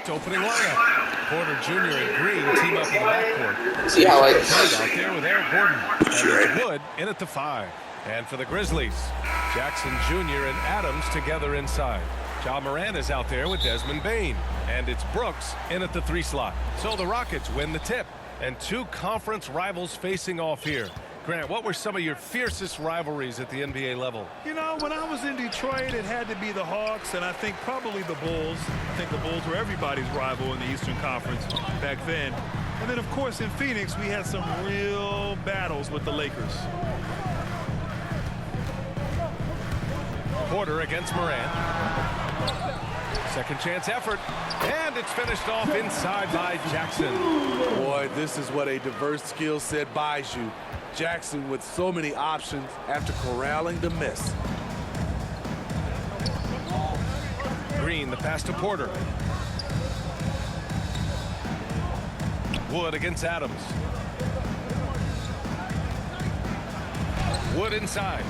Select opening lineup. Porter Jr. and Green team up in the backcourt. See how Out there with Eric Gordon. And it's Wood in at the 5. And for the Grizzlies, Jackson Jr. and Adams together inside. Ja Morant is out there with Desmond Bane. And it's Brooks in at the 3 slot. So the Rockets win the tip. And 2 conference rivals facing off here. Grant, what were some of your fiercest rivalries at the NBA level? You know, when I was in Detroit, it had to be the Hawks, and I think probably the Bulls. I think the Bulls were everybody's rival in the Eastern Conference back then. And then, of course, in Phoenix, we had some real battles with the Lakers. Porter against Morant. Second chance effort. And it's finished off inside by Jackson. Boy, this is what a diverse skill set buys you. Jackson with so many options after corralling the miss. Green, the pass to Porter. Wood against Adams. Wood inside.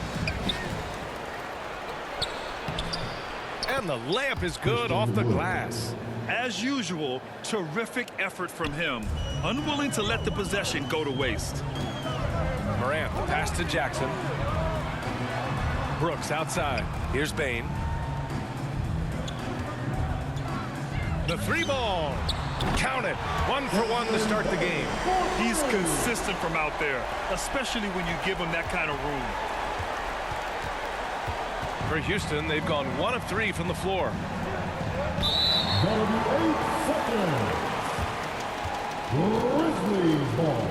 And the layup is good off the glass. As usual, terrific effort from him. Unwilling to let the possession go to waste. Morant, the pass to Jackson. Brooks outside. Here's Bane. The 3-ball. Count it. 1 for 1 to start the game. He's consistent from out there, especially when you give him that kind of room. For Houston, they've gone 1 of 3 from the floor. 8 seconds. Grizzlies ball.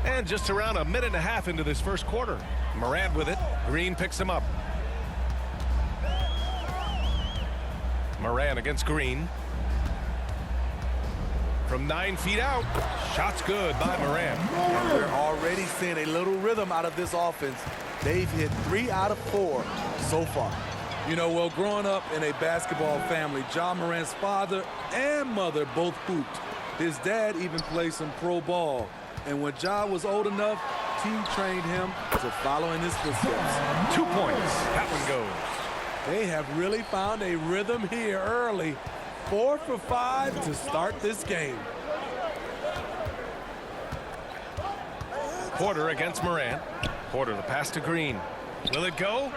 And just around a minute and a half into this first quarter. Morant with it. Green picks him up. Morant against Green. From 9 feet out. Shot's good by Morant. And we're already seeing a little rhythm out of this offense. They've hit 3 out of 4 so far. You know, well, growing up in a basketball family, Ja Morant's father and mother both hooped. His dad even played some pro ball. And when Ja was old enough, team trained him to follow in his footsteps. 2 points. That one goes. They have really found a rhythm here early. 4 for 5 to start this game. Porter against Morant. Porter, the pass to Green. Will it go?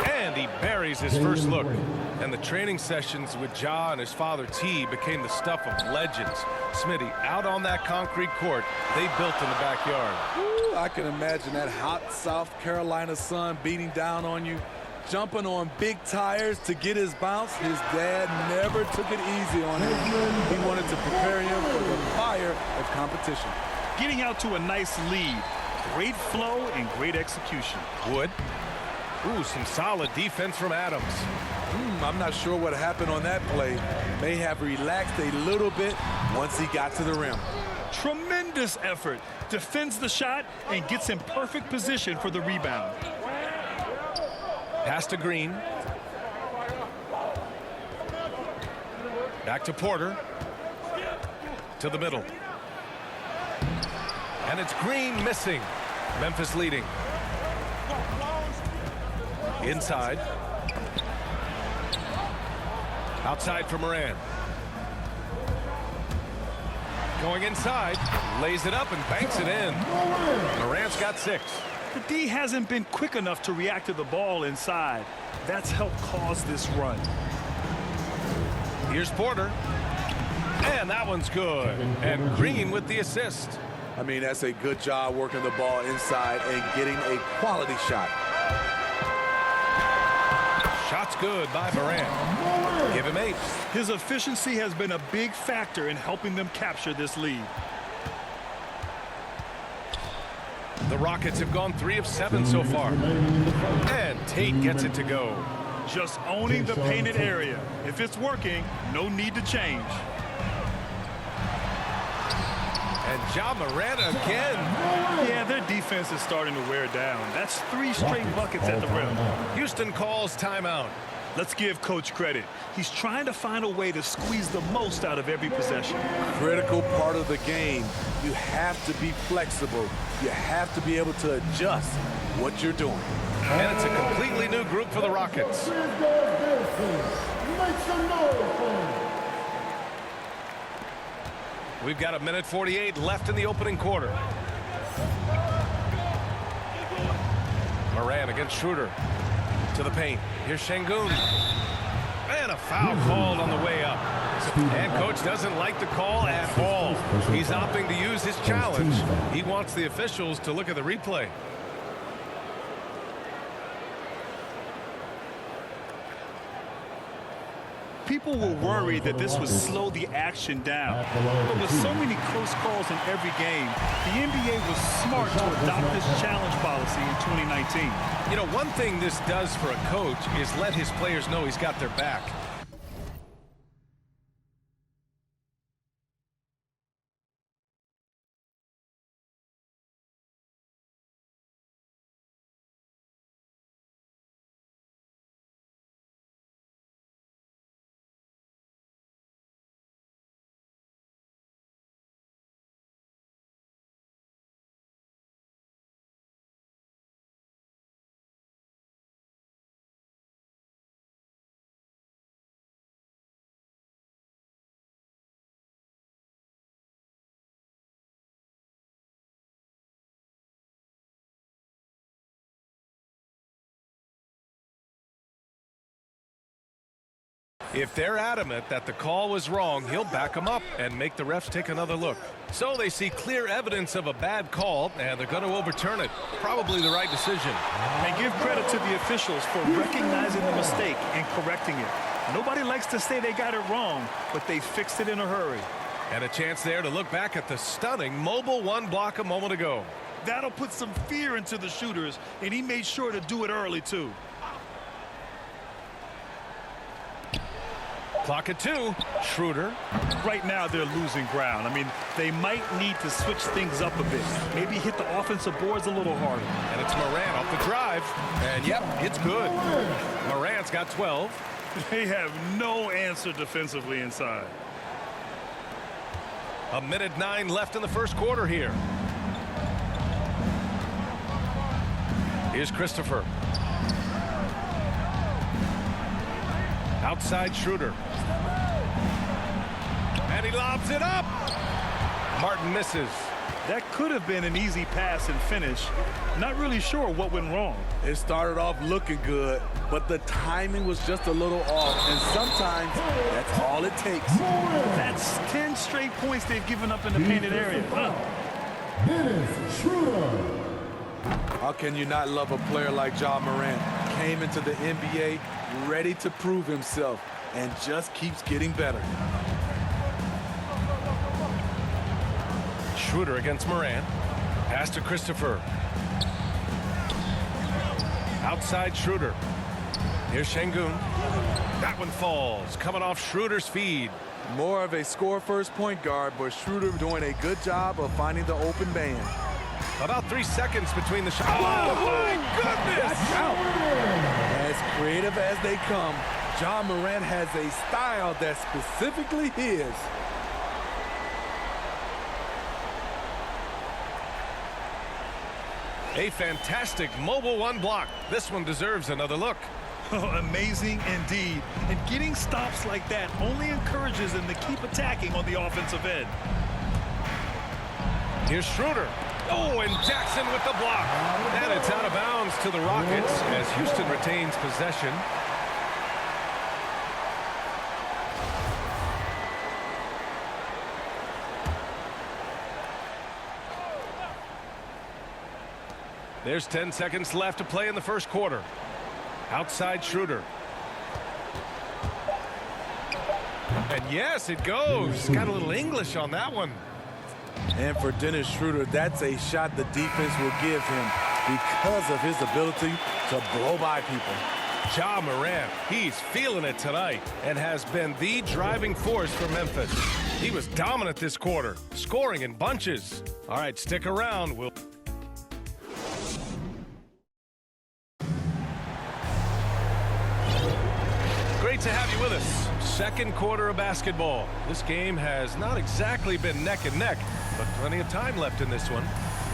And he buries his first look. And the training sessions with Ja and his father T became the stuff of legends. Smitty, out on that concrete court they built in the backyard. Ooh, I can imagine that hot South Carolina sun beating down on you, jumping on big tires to get his bounce. His dad never took it easy on him. He wanted to prepare him for the fire of competition. Getting out to a nice lead. Great flow and great execution. Wood. Ooh, some solid defense from Adams. I'm not sure what happened on that play. May have relaxed a little bit once he got to the rim. Tremendous effort. Defends the shot and gets in perfect position for the rebound. Pass to Green. Back to Porter. To the middle. And it's Green missing. Memphis leading. Inside. Outside for Morant. Going inside. Lays it up and banks it in. Morant's got 6. The D hasn't been quick enough to react to the ball inside. That's helped cause this run. Here's Porter. And that one's good. And Green with the assist. I mean, that's a good job working the ball inside and getting a quality shot. Shot's good by Morant. Give him 8. His efficiency has been a big factor in helping them capture this lead. The Rockets have gone 3 of 7 so far. And Tate gets it to go. Just owning the painted area. If it's working, no need to change. And Ja Morant again. Yeah, their defense is starting to wear down. That's 3 straight buckets at the rim. Houston calls timeout. Let's give Coach credit. He's trying to find a way to squeeze the most out of every possession. Critical part of the game. You have to be flexible. You have to be able to adjust what you're doing. And it's a completely new group for the Rockets. Rockets. We've got 1:48 left in the opening quarter. Moran against Schroeder. To the paint. Here's Şengün. And a foul called on the way up. And coach doesn't like the call at all. He's opting to use his challenge. He wants the officials to look at the replay. People were worried that this would slow the action down. But with so many close calls in every game, the NBA was smart to adopt this challenge policy in 2019. You know, one thing this does for a coach is let his players know he's got their back. If they're adamant that the call was wrong, he'll back them up and make the refs take another look. So they see clear evidence of a bad call, and they're going to overturn it. Probably the right decision. And give credit to the officials for recognizing the mistake and correcting it. Nobody likes to say they got it wrong, but they fixed it in a hurry. And a chance there to look back at the stunning mobile one block a moment ago. That'll put some fear into the shooters, and he made sure to do it early, too. Clock at 2. Schroeder. Right now, they're losing ground. I mean, they might need to switch things up a bit. Maybe hit the offensive boards a little harder. And it's Moran off the drive. And, yep, it's good. Moran's got 12. They have no answer defensively inside. 1:09 left in the first quarter here. Here's Christopher. Outside Schroeder. And he lobs it up. Martin misses. That could have been an easy pass and finish. Not really sure what went wrong. It started off looking good, but the timing was just a little off, and sometimes that's all it takes. That's 10 straight points they've given up in the painted area. Dennis Schroeder. How can you not love a player like Ja Morant? Came into the NBA ready to prove himself and just keeps getting better. Schroeder against Moran. Pass to Christopher. Outside Schroeder. Here's Şengün. That one falls. Coming off Schroeder's feed. More of a score-first point guard, but Schroeder doing a good job of finding the open man. About 3 seconds between the shots. Oh, my goodness! As creative as they come, Ja Morant has a style that's specifically his. A fantastic mobile one block. This one deserves another look. Oh, amazing indeed. And getting stops like that only encourages them to keep attacking on the offensive end. Here's Schroeder. Oh, and Jackson with the block. And it's out of bounds to the Rockets as Houston retains possession. There's 10 seconds left to play in the first quarter. Outside Schroeder. And yes, it goes. Got a little English on that one. And for Dennis Schroeder, that's a shot the defense will give him because of his ability to blow by people. Ja Morant, he's feeling it tonight and has been the driving force for Memphis. He was dominant this quarter, scoring in bunches. All right, stick around. Great to have you with us. Second quarter of basketball. This game has not exactly been neck and neck, but plenty of time left in this one.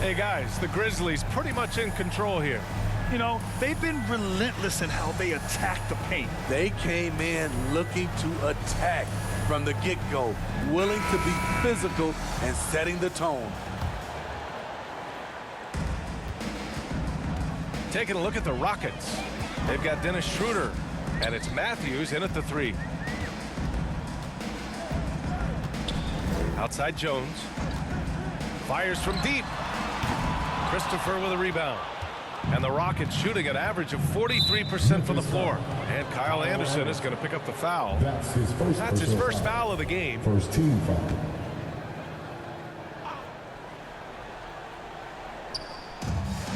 Hey guys, the Grizzlies pretty much in control here. You know, they've been relentless in how they attack the paint. They came in looking to attack from the get-go, willing to be physical and setting the tone. Taking a look at the Rockets. They've got Dennis Schroeder, and it's Matthews in at the 3. Outside Jones. Fires from deep. Christopher with a rebound. And the Rockets shooting an average of 43% from the floor. And Kyle Anderson is going to pick up the foul. That's his first foul of the game. First team foul.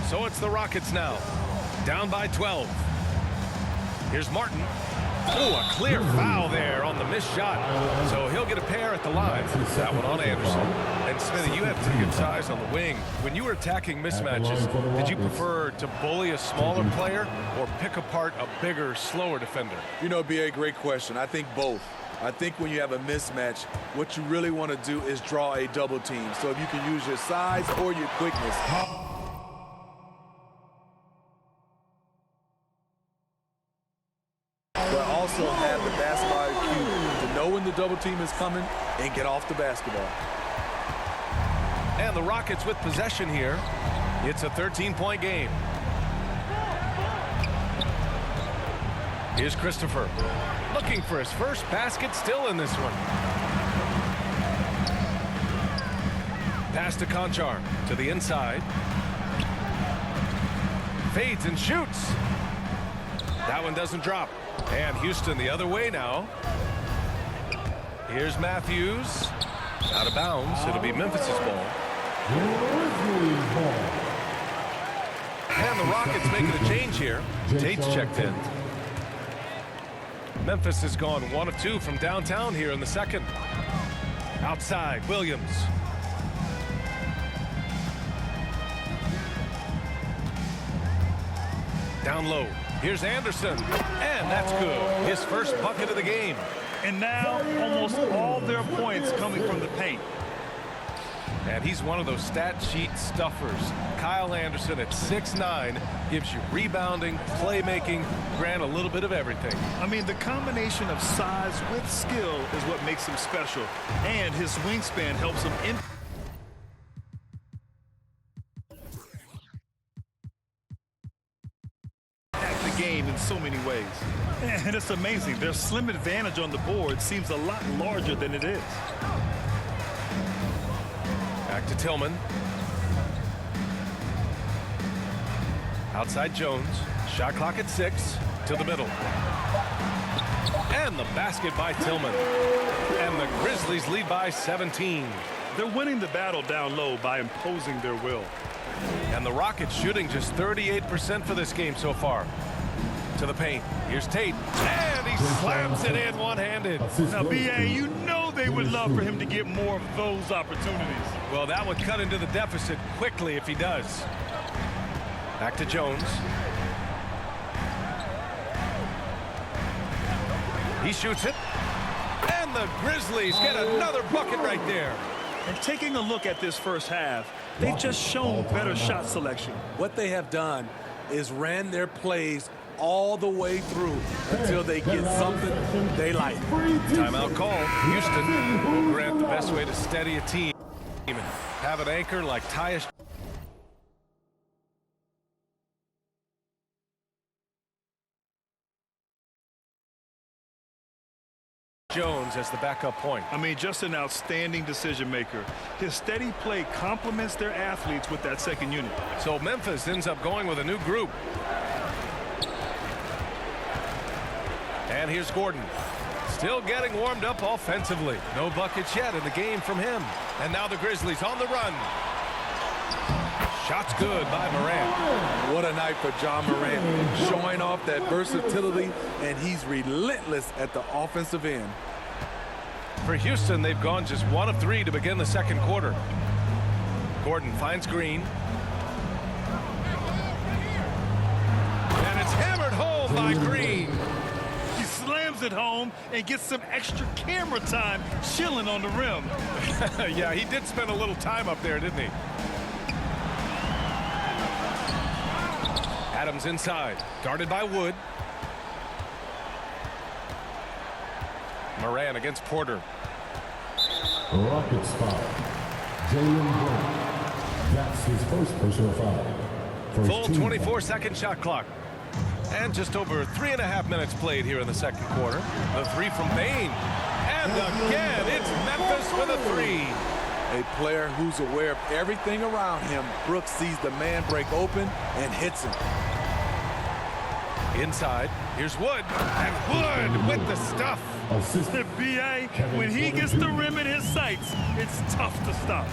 So it's the Rockets now. Down by 12. Here's Martin. Oh, a clear foul there on the missed shot. So he'll get a pair at the line. That one on Anderson. And Smithy, you have pretty good size on the wing. When you were attacking mismatches, did you prefer to bully a smaller player or pick apart a bigger, slower defender? You know, B.A., great question. I think both. I think when you have a mismatch, what you really want to do is draw a double team. So if you can use your size or your quickness. But also have the basketball IQ to know when the double team is coming and get off the basketball. And the Rockets with possession here. It's a 13-point game. Here's Christopher. Looking for his first basket, still in this one. Pass to Konchar, to the inside. Fades and shoots. That one doesn't drop. And Houston the other way now. Here's Matthews. Out of bounds. It'll be Memphis' ball. And the Rockets making a change here. Tate's checked in. Memphis has gone 1 of 2 from downtown here in the second. Outside, Williams. Down low. Here's Anderson. And that's good. His first bucket of the game. And now almost all their points coming from the paint. And he's one of those stat sheet stuffers. Kyle Anderson at 6'9" gives you rebounding, playmaking, grant a little bit of everything. I mean, the combination of size with skill is what makes him special. And his wingspan helps him in. The game in so many ways. And it's amazing. Their slim advantage on the board seems a lot larger than it is. Back to Tillman. Outside Jones. Shot clock at 6. To the middle. And the basket by Tillman. And the Grizzlies lead by 17. They're winning the battle down low by imposing their will. And the Rockets shooting just 38% for this game so far. To the paint. Here's Tate. And he slams it in one-handed. Now, B.A., you know they would love for him to get more of those opportunities. Well, that would cut into the deficit quickly if he does. Back to Jones. He shoots it. And the Grizzlies get another bucket right there. And taking a look at this first half, they've just shown better shot selection. What they have done is ran their plays all the way through until they get something they like. Timeout call. Houston will grant the best way to steady a team and have an anchor like Tyus Jones as the backup point. I mean, just an outstanding decision maker. His steady play complements their athletes with that second unit. So Memphis ends up going with a new group. And here's Gordon. Still getting warmed up offensively. No buckets yet in the game from him. And now the Grizzlies on the run. Shots good by Morant. What a night for Ja Morant. Showing off that versatility, and he's relentless at the offensive end. For Houston, they've gone just 1 of 3 to begin the second quarter. Gordon finds Green. And it's hammered home by Green. He slams it home and gets some extra camera time chilling on the rim. Yeah, he did spend a little time up there, didn't he? Adams inside, guarded by Wood. Moran against Porter. Rockets foul. Jalen Brown. That's his first personal foul. Full 24-second shot clock. And just over 3.5 minutes played here in the second quarter. The three from Bane. And again, it's Memphis with a three. A player who's aware of everything around him. Brooks sees the man break open and hits him. Inside, here's Wood. And Wood with the stuff. The B.A., when he gets the rim in his sights, it's tough to stop.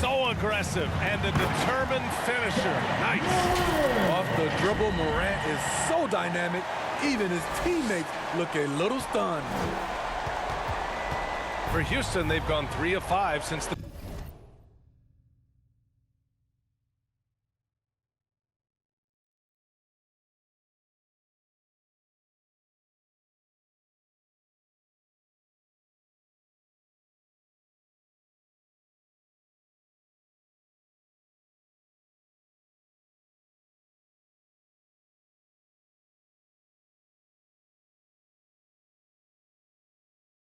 So aggressive and a determined finisher. Nice. Off the dribble, Morant is so dynamic, even his teammates look a little stunned. For Houston, they've gone 3 of 5 since the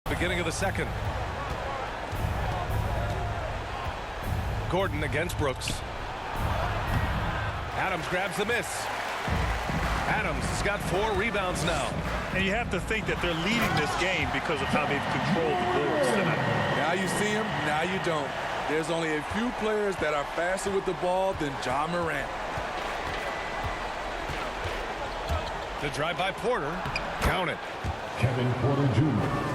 beginning of the second. Gordon against Brooks. Adams grabs the miss. Adams has got 4 rebounds now. And you have to think that they're leading this game because of how they've controlled the boards tonight. Now you see him, now you don't. There's only a few players that are faster with the ball than Ja Morant. The drive by Porter. Count it. Kevin Porter Jr.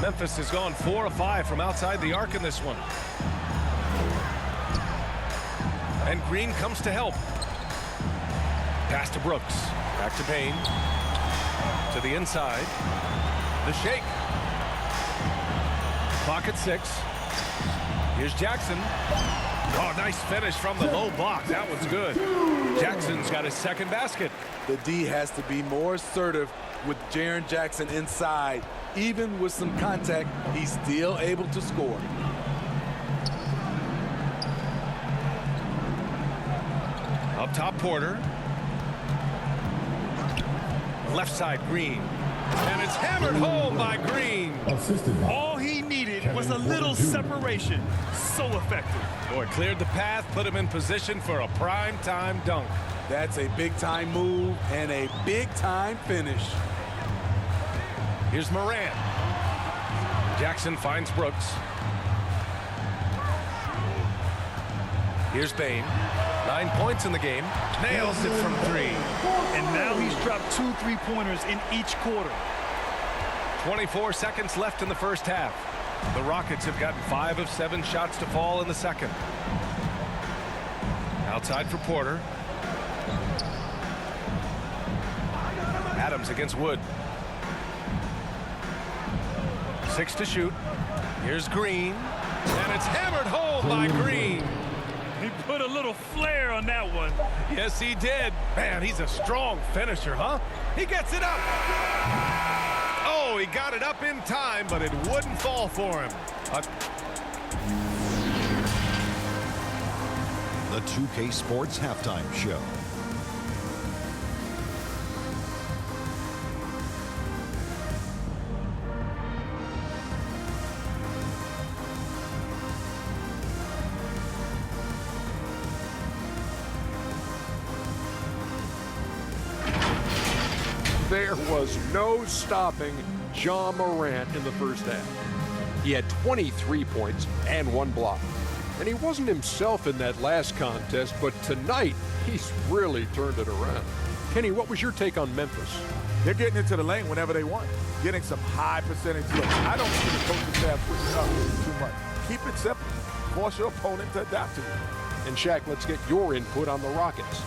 Memphis has gone 4 of 5 from outside the arc in this one. And Green comes to help. Pass to Brooks. Back to Payne. To the inside. The shake. Clock at 6. Here's Jackson. Oh, nice finish from the low block. That one's good. Jackson's got his second basket. The D has to be more assertive with Jaren Jackson inside. Even with some contact, he's still able to score. Up top, Porter. Left side, Green. And it's hammered home by Green. Assisted by All he needed was a little separation. So effective. Boy, cleared the path, put him in position for a prime-time dunk. That's a big-time move and a big-time finish. Here's Moran. Jackson finds Brooks. Here's Bane. 9 points in the game. Nails it from 3. And now he's dropped 2 3-pointers in each quarter. 24 seconds left in the first half. The Rockets have gotten 5 of 7 shots to fall in the second. Outside for Porter. Adams against Wood. 6 to shoot. Here's Green. And it's hammered home by Green. He put a little flair on that one. Yes, he did. Man, he's a strong finisher, huh? He gets it up. Oh, he got it up in time, but it wouldn't fall for him. The 2K Sports Halftime Show. There was no stopping Ja Morant in the first half. He had 23 points and 1 block. And he wasn't himself in that last contest, but tonight he's really turned it around. Kenny, what was your take on Memphis? They're getting into the lane whenever they want, getting some high percentage looks. I don't see the coaching staff pushing up too much. Keep it simple. Force your opponent to adapt to you. And Shaq, let's get your input on the Rockets.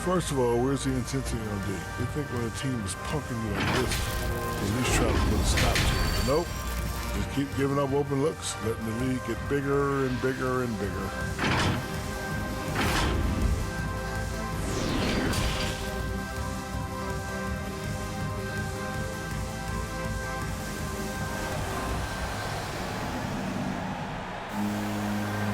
First of all, where's the intensity on D? You think when a team is punking you like this, at least try to put a stop to it. Nope. Just keep giving up open looks, letting the league get bigger and bigger and bigger.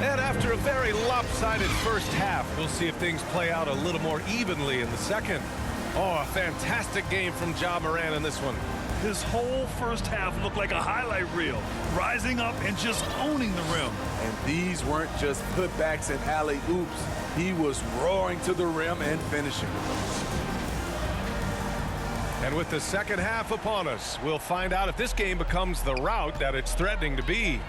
And After a very lopsided first half, we'll see if things play out a little more evenly in the second. Oh, a fantastic game from Ja Morant in this one. His whole first half looked like a highlight reel, rising up and just owning the rim. And these weren't just putbacks and alley-oops. He was roaring to the rim and finishing. And with the second half upon us, we'll find out if this game becomes the rout that it's threatening to be.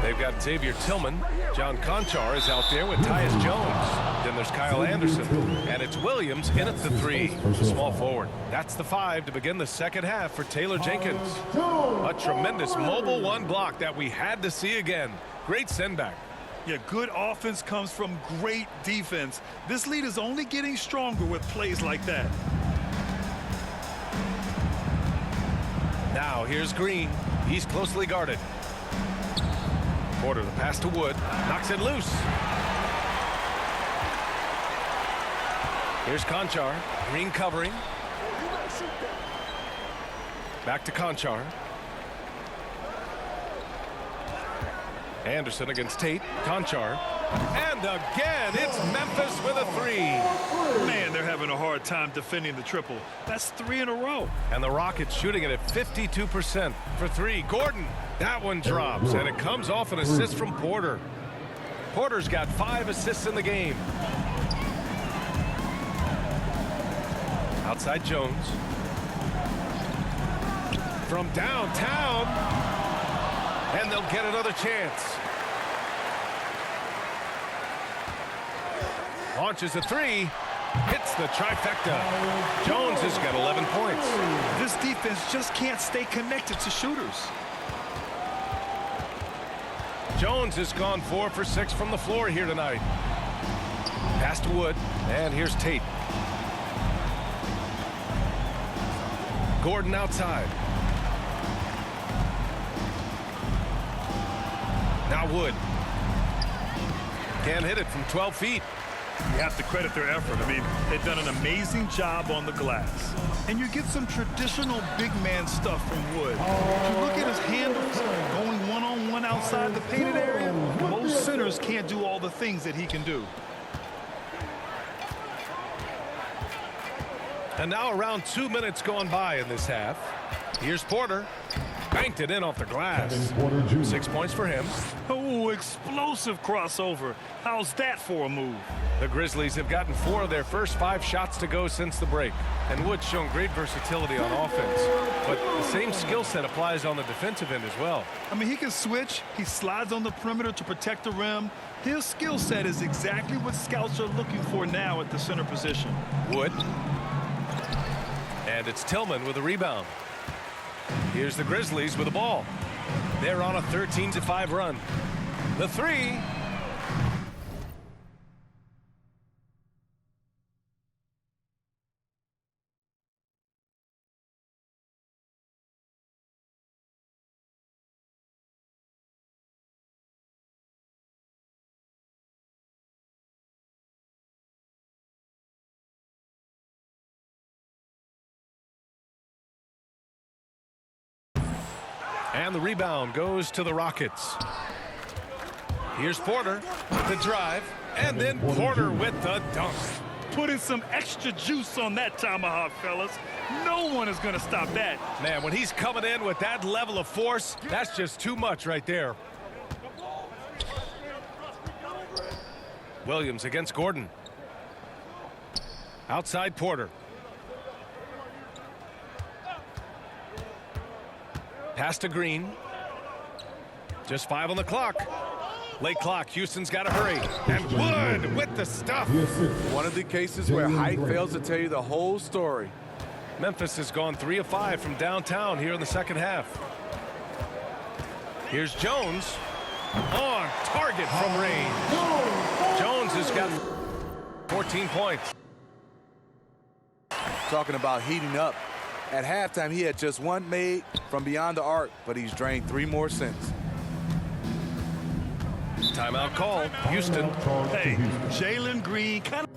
They've got Xavier Tillman. John Conchar is out there with Tyus Jones. Then there's Kyle Anderson. And it's Williams in at the 3, the small forward. That's the 5 to begin the second half for Taylor Jenkins. A tremendous mobile one block that we had to see again. Great send back. Yeah, good offense comes from great defense. This lead is only getting stronger with plays like that. Now here's Green. He's closely guarded. Porter the pass to Wood. Knocks it loose. Here's Conchar. Green covering. Back to Conchar. Anderson against Tate. Conchar. And again, it's Memphis with a 3. Man, they're having a hard time defending the triple. That's 3 in a row. And the Rockets shooting it at 52% for 3. Gordon, that one drops, and it comes off an assist from Porter. Porter's got 5 assists in the game. Outside Jones. From downtown. And they'll get another chance. Launches a 3. Hits the trifecta. Jones has got 11 points. This defense just can't stay connected to shooters. Jones has gone 4 for 6 from the floor here tonight. Pass to Wood. And here's Tate. Gordon outside. Now Wood. Can't hit it from 12 feet. You have to credit their effort. I mean, they've done an amazing job on the glass. And you get some traditional big man stuff from Wood. You look at his handles, going one-on-one outside the painted area. Most centers can't do all the things that he can do. And now around 2 minutes gone by in this half. Here's Porter. Banked it in off the glass. 6 points for him. Oh, explosive crossover. How's that for a move? The Grizzlies have gotten 4 of their first 5 shots to go since the break. And Wood's shown great versatility on offense. But the same skill set applies on the defensive end as well. I mean, he can switch. He slides on the perimeter to protect the rim. His skill set is exactly what scouts are looking for now at the center position. Wood. And it's Tillman with a rebound. Here's the Grizzlies with the ball. They're on a 13-5 run. The 3. And the rebound goes to the Rockets. Here's Porter with the drive. And then Porter with the dunk. Putting some extra juice on that tomahawk, fellas. No one is going to stop that. Man, when he's coming in with that level of force, that's just too much right there. Williams against Gordon. Outside Porter. Pass to Green. Just 5 on the clock. Late clock. Houston's got to hurry. And Wood with the stuff. One of the cases where height fails to tell you the whole story. Memphis has gone 3 of 5 from downtown here in the second half. Here's Jones. On target from range. Jones has got 14 points. Talking about heating up. At halftime, he had just 1 made from beyond the arc, but he's drained 3 more since. Timeout call. Houston. Hey, Jalen Green kind of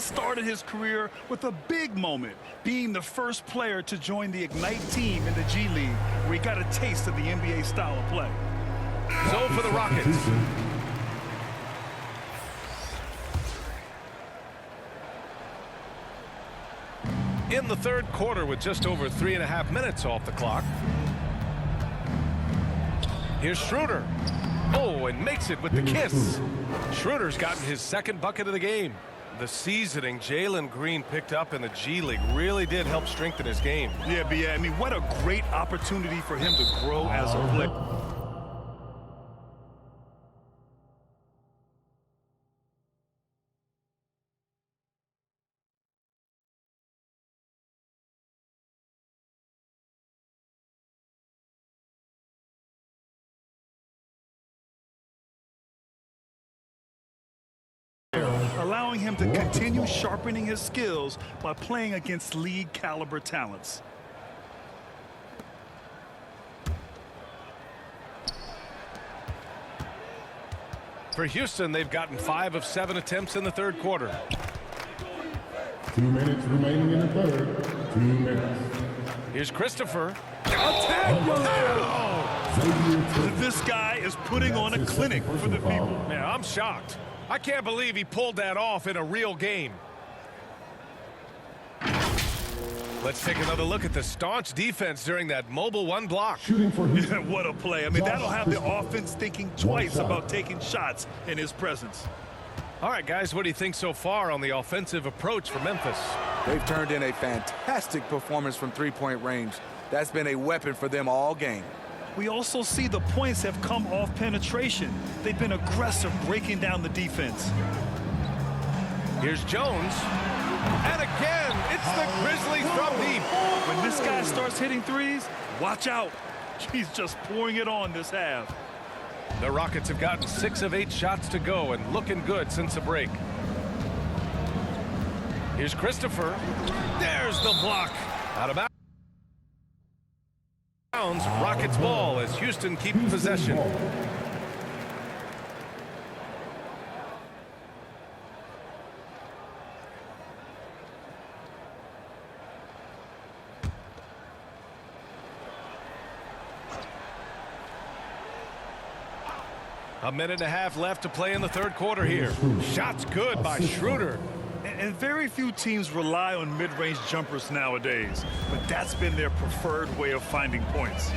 started his career with a big moment, being the first player to join the Ignite team in the G League, where he got a taste of the NBA style of play. So for the Rockets. In the third quarter with just over 3.5 minutes off the clock. Here's Schroeder. Oh, and makes it with the kiss. Schroeder's gotten his second bucket of the game. The seasoning Jalen Green picked up in the G League really did help strengthen his game. Yeah, I mean, what a great opportunity for him to grow as a player. Allowing him to continue sharpening his skills by playing against league caliber talents. For Houston, they've gotten 5 of 7 attempts in the third quarter. 2 minutes remaining in the third. 2 minutes. Here's Christopher. This guy is putting on a clinic for the people. Man, I'm shocked. I can't believe he pulled that off in a real game. Let's take another look at the staunch defense during that mobile one block. Shooting for Houston. What a play. I mean, that'll have the offense thinking twice about taking shots in his presence. All right, guys, what do you think so far on the offensive approach for Memphis? They've turned in a fantastic performance from three-point range. That's been a weapon for them all game. We also see the points have come off penetration. They've been aggressive breaking down the defense. Here's Jones. And again, it's the Grizzlies from deep. When this guy starts hitting threes, watch out. He's just pouring it on this half. The Rockets have gotten 6 of 8 shots to go and looking good since the break. Here's Christopher. There's the block. Out of bounds. Rockets ball as Houston keep possession. A minute and a half left to play in the third quarter here. Shots good by Schroeder. And very few teams rely on mid-range jumpers nowadays, but that's been their preferred way of finding points.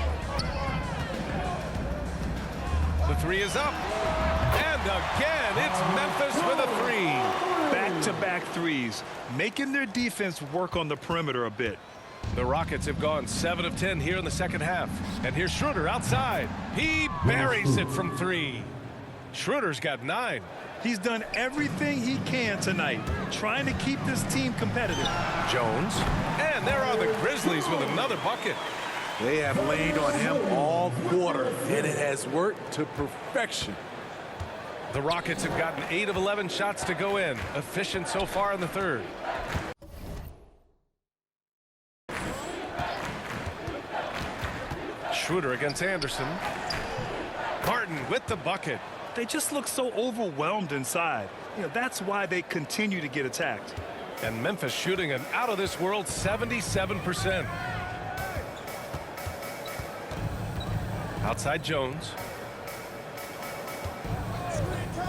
The three is up. And again, it's Memphis with a three. Back-to-back threes, making their defense work on the perimeter a bit. The Rockets have gone 7 of 10 here in the second half. And here's Schroeder outside. He buries it from 3. Schroeder's got 9. He's done everything he can tonight, trying to keep this team competitive. Jones. And there are the Grizzlies with another bucket. They have laid on him all quarter, and it has worked to perfection. The Rockets have gotten 8 of 11 shots to go in. Efficient so far in the third. Schroeder against Anderson. Martin with the bucket. They just look so overwhelmed inside. You know, that's why they continue to get attacked. And Memphis shooting an out-of-this-world 77%. Outside Jones.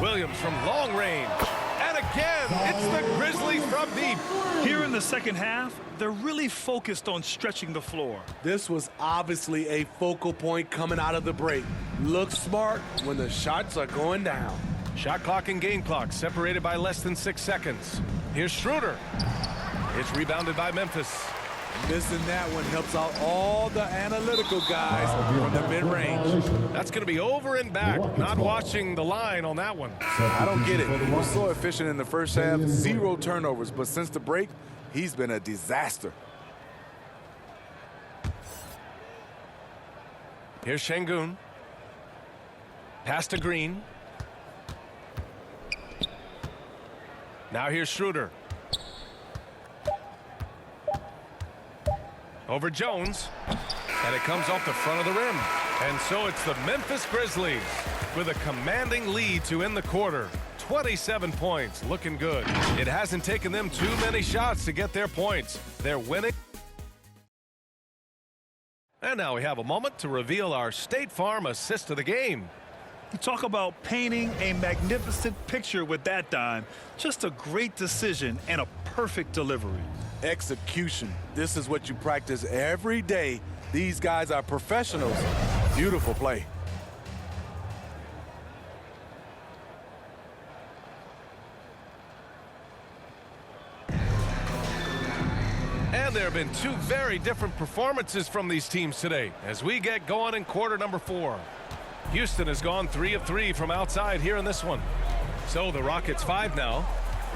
Williams from long range. And again, it's the Grizzlies from deep. Here in the second half, they're really focused on stretching the floor. This was obviously a focal point coming out of the break. Look smart when the shots are going down. Shot clock and game clock separated by less than 6 seconds. Here's Schroeder. It's rebounded by Memphis. Missing that one helps out all the analytical guys from the mid-range. That's going to be over and back. Not watching the line on that one. I don't get it. He was so efficient in the first half, 0 turnovers, but since the break, he's been a disaster. Here's Şengün. Pass to Green. Now here's Schroeder. Over Jones. And it comes off the front of the rim. And so it's the Memphis Grizzlies with a commanding lead to end the quarter. 27 points, looking good. It hasn't taken them too many shots to get their points. They're winning. And now we have a moment to reveal our State Farm assist of the game. You talk about painting a magnificent picture with that dime. Just a great decision and a perfect delivery. Execution. This is what you practice every day. These guys are professionals. Beautiful play. And there have been two very different performances from these teams today as we get going in quarter number 4. Houston has gone 3 of 3 from outside here in this one. So the Rockets 5 now.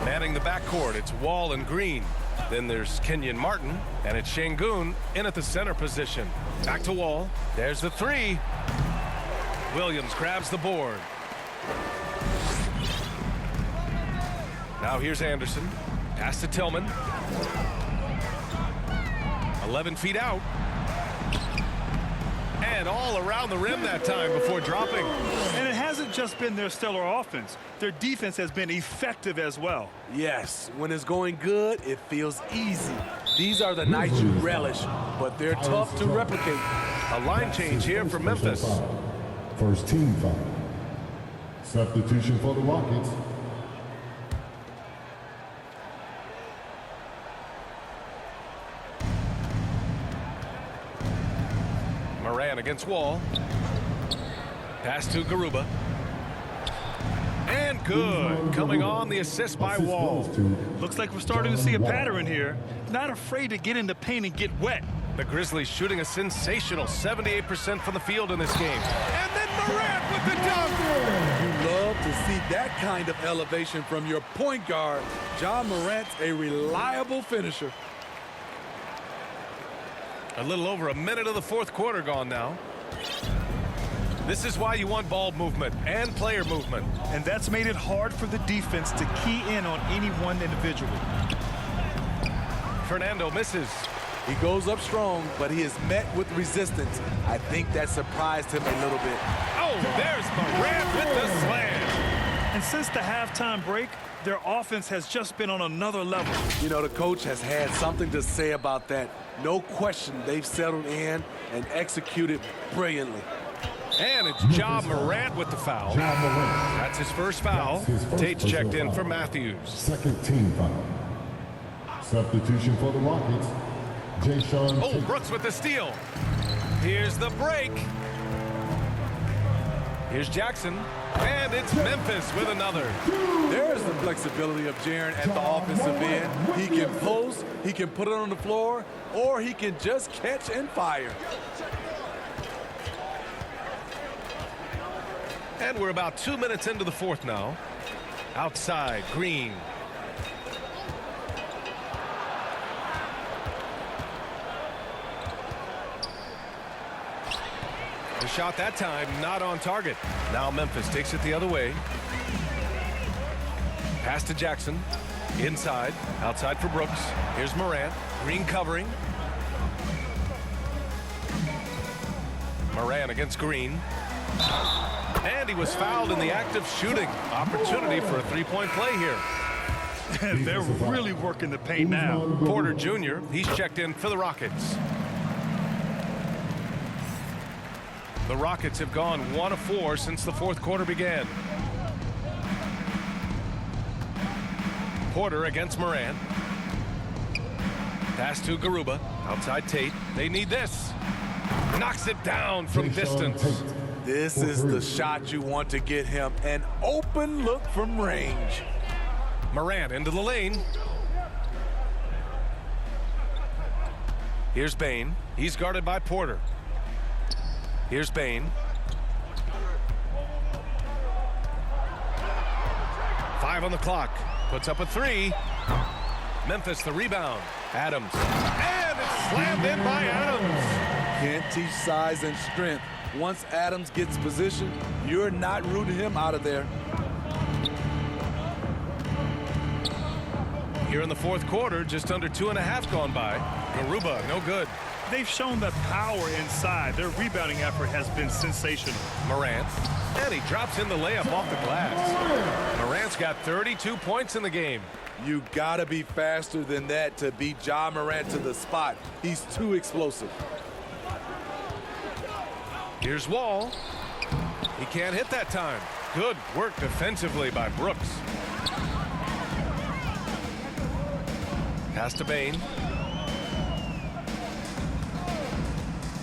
Manning the backcourt, it's Wall and Green. Then there's Kenyon Martin, and it's Şengün in at the center position. Back to Wall. There's the 3. Williams grabs the board. Now here's Anderson. Pass to Tillman. 11 feet out. And all around the rim that time before dropping. And it hasn't just been their stellar offense. Their defense has been effective as well. Yes, when it's going good, it feels easy. These are the nights you relish, but they're tough to replicate. A line change here for Memphis. First team foul. Substitution for the Rockets. Moran against Wall. Pass to Garuba. And good. Coming on the assist by Wall. Looks like we're starting to see a pattern here. Not afraid to get in the paint and get wet. The Grizzlies shooting a sensational 78% from the field in this game. And then Moran with the dunk. You love to see that kind of elevation from your point guard. Ja Morant's a reliable finisher. A little over a minute of the fourth quarter gone now. This is why you want ball movement and player movement. And that's made it hard for the defense to key in on any one individual. Fernando misses. He goes up strong, but he is met with resistance. I think that surprised him a little bit. Oh, there's Moran with the slam. And since the halftime break, their offense has just been on another level. You know, the coach has had something to say about that. No question, they've settled in and executed brilliantly. And it's Ja Morant with the foul. That's his first foul. Tate's checked in for Matthews. Second team foul. Substitution for the Rockets. Jayshawn Oh, Tate. Brooks with the steal. Here's the break. Here's Jackson. And it's Memphis with another. There's the flexibility of Jaren at the offensive end. He can post, he can put it on the floor, or he can just catch and fire. And we're about 2 minutes into the fourth now. Outside, Green. The shot that time not on target. Now Memphis takes it the other way. Pass to Jackson. Inside. Outside for Brooks. Here's Morant. Green covering. Moran against Green. And he was fouled in the act of shooting. Opportunity for a three-point play here. And they're really working the paint now. Porter Jr., he's checked in for the Rockets. The Rockets have gone 1 of 4 since the fourth quarter began. Porter against Moran. Pass to Garuba. Outside Tate. They need this. Knocks it down from distance. This is the shot you want to get him. An open look from range. Moran into the lane. Here's Bane. He's guarded by Porter. Here's Bane. 5 on the clock. Puts up a 3. Memphis the rebound. Adams. And it's slammed in by Adams. Can't teach size and strength. Once Adams gets position, you're not rooting him out of there. Here in the fourth quarter, just under 2.5 gone by. Garuba, no good. They've shown the power inside. Their rebounding effort has been sensational. Morant, and he drops in the layup off the glass. Morant's got 32 points in the game. You gotta be faster than that to beat Ja Morant to the spot. He's too explosive. Here's Wall. He can't hit that time. Good work defensively by Brooks. Pass to Bane.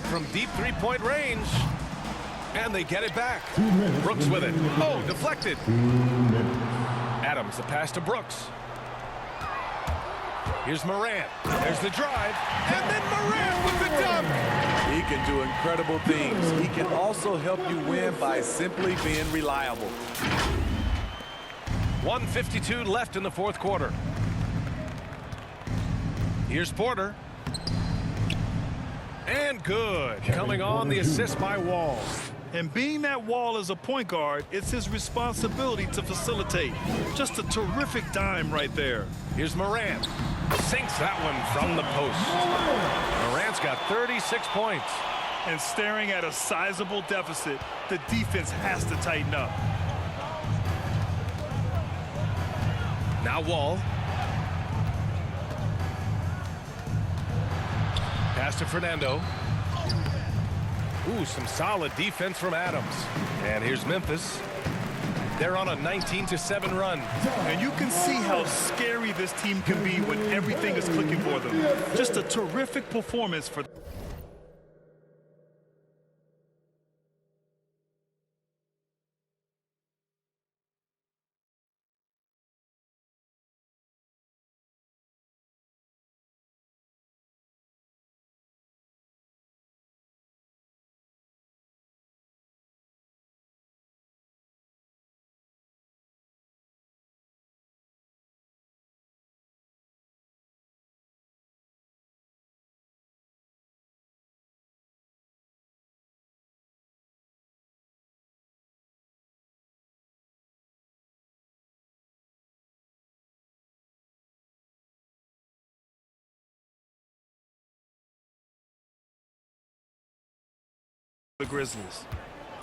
From deep three-point range. And they get it back. Brooks with it. Oh, deflected. Adams, the pass to Brooks. Here's Morant. There's the drive. And then Morant with the dunk. He can do incredible things. He can also help you win by simply being reliable. 1:52 left in the fourth quarter. Here's Porter. And good. Coming on the assist by Wall. And being that Wall is a point guard, it's his responsibility to facilitate. Just a terrific dime right there. Here's Morant. Sinks that one from the post. Morant's got 36 points. And staring at a sizable deficit, the defense has to tighten up. Now Wall. Pass to Fernando. Ooh, some solid defense from Adams. And here's Memphis. They're on a 19-7 run. And you can see how scary this team can be when everything is clicking for them. Just a terrific performance for them. The Grizzlies.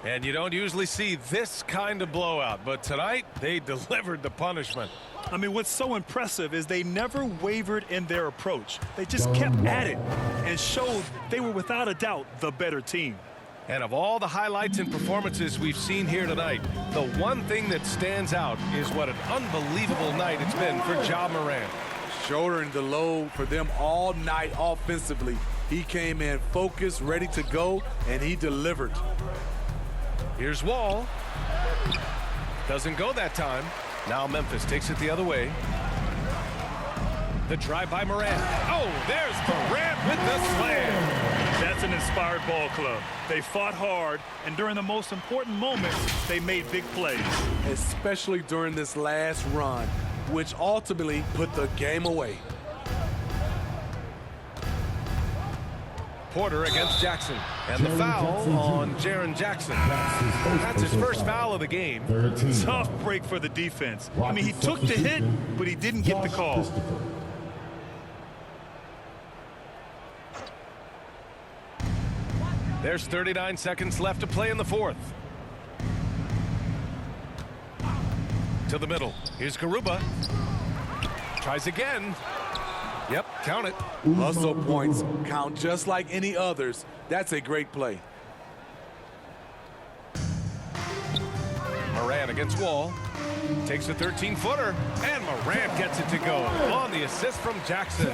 And you don't usually see this kind of blowout, but tonight they delivered the punishment. I mean, what's so impressive is they never wavered in their approach. They just kept at it and showed they were without a doubt the better team. And of all the highlights and performances we've seen here tonight, the one thing that stands out is what an unbelievable night it's been for Ja Morant. Shouldering the load for them all night offensively. He came in focused, ready to go, and he delivered. Here's Wall. Doesn't go that time. Now Memphis takes it the other way. The drive by Morant. Oh, there's Morant with the slam. That's an inspired ball club. They fought hard, and during the most important moments, they made big plays. Especially during this last run, which ultimately put the game away. Porter against Jackson. And the foul on Jaren Jackson. That's his first foul of the game. Tough break for the defense. I mean, he took the hit, but he didn't get the call. There's 39 seconds left to play in the fourth. To the middle. Here's Garuba. Tries again. Yep, count it. Hustle points count just like any others. That's a great play. Morant against Wall. Takes a 13-footer, and Morant gets it to go on the assist from Jackson.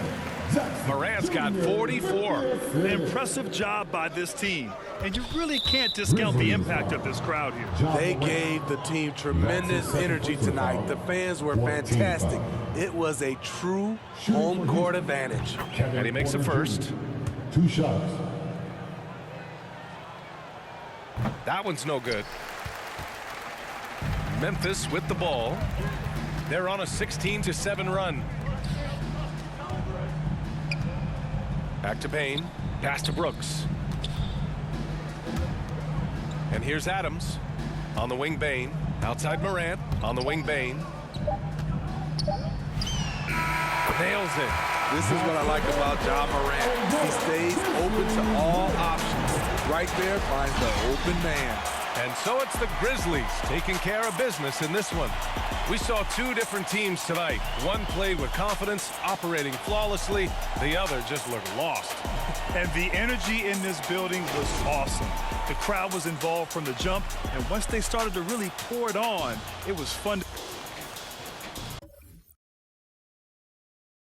Morant's got 44. Impressive job by this team. And you really can't discount the impact of this crowd here. They gave the team tremendous energy tonight. The fans were fantastic. It was a true home court advantage. And he makes the first. 2 shots. That one's no good. Memphis with the ball. They're on a 16-7 run. Back to Bane. Pass to Brooks. And here's Adams. On the wing, Bane. Outside Morant. On the wing, Bane. Nails it. This is what I like about Ja Morant. He stays open to all options. Right there finds the open man. And so it's the Grizzlies taking care of business in this one. We saw two different teams tonight. One played with confidence, operating flawlessly. The other just looked lost. And the energy in this building was awesome. The crowd was involved from the jump, and once they started to really pour it on, it was fun.